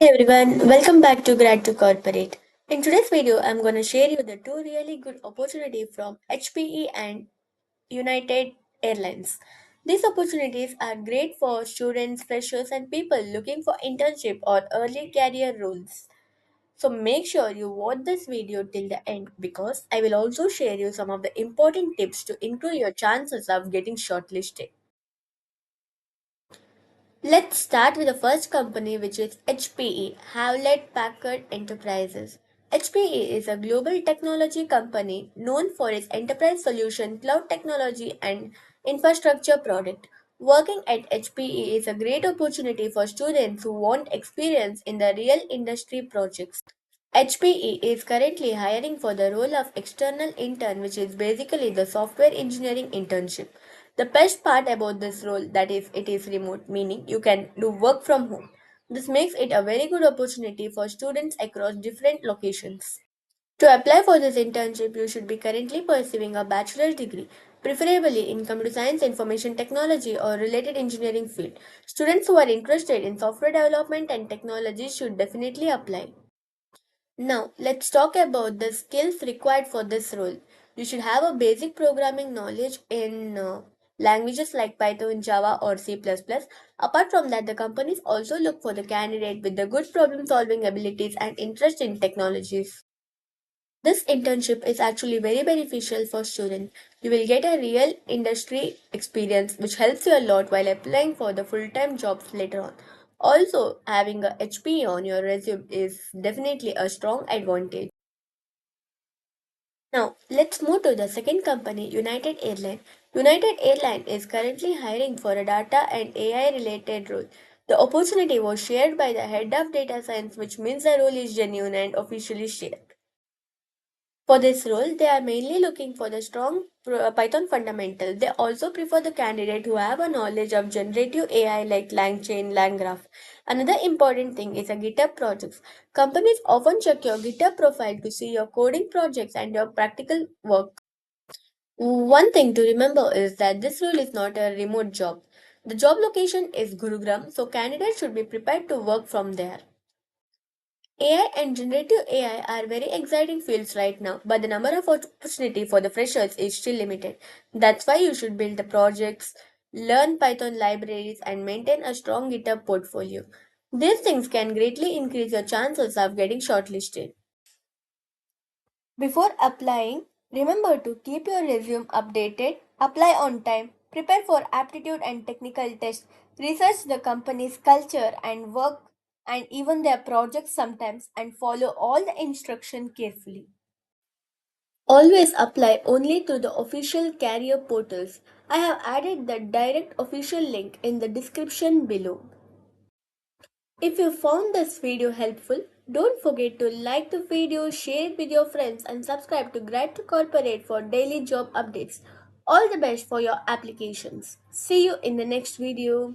Hey everyone, welcome back to Grad to Corporate. In today's video, I'm going to share you the two really good opportunities from HPE and United Airlines. These opportunities are great for students, freshers, and people looking for internship or early career roles. So make sure you watch this video till the end because I will also share you some of the important tips to improve your chances of getting shortlisted. Let's start with the first company, which is HPE, Hewlett Packard Enterprises. HPE is a global technology company known for its enterprise solution, cloud technology, and infrastructure product. Working at HPE is a great opportunity for students who want experience in the real industry projects. HPE is currently hiring for the role of external intern, which is basically the software engineering internship. The best part about this role that is it is remote, meaning you can do work from home. This makes it a very good opportunity for students across different locations. To apply for this internship, you should be currently pursuing a bachelor's degree, preferably in computer science, information technology, or related engineering field. Students who are interested in software development and technology should definitely apply. Now, let's talk about the skills required for this role. You should have a basic programming knowledge in languages like Python, Java, or C++. Apart from that, the companies also look for the candidate with the good problem solving abilities and interest in technologies. This internship is actually very beneficial for students. You will get a real industry experience which helps you a lot while applying for the full-time jobs later on. Also, having a HPE on your resume is definitely a strong advantage. Now, let's move to the second company, United Airlines. United Airlines is currently hiring for a data and AI related role. The opportunity was shared by the head of data science, which means the role is genuine and officially shared. For this role, they are mainly looking for the strong Python fundamental. They also prefer the candidate who have a knowledge of generative AI like LangChain, LangGraph. Another important thing is a GitHub projects. Companies often check your GitHub profile to see your coding projects and your practical work. One thing to remember is that this role is not a remote job. The job location is Gurugram, so candidates should be prepared to work from there. AI and generative AI are very exciting fields right now, but the number of opportunity for the freshers is still limited. That's why you should build the projects, learn Python libraries, and maintain a strong GitHub portfolio. These things can greatly increase your chances of getting shortlisted. Before applying, remember to keep your resume updated, apply on time, prepare for aptitude and technical tests, research the company's culture and work and even their projects sometimes and follow all the instruction carefully. Always apply only to the official career portals. I have added the direct official link in the description below. If you found this video helpful, don't forget to like the video, share it with your friends, and subscribe to Grad to Corporate for daily job updates. All the best for your applications. See you in the next video.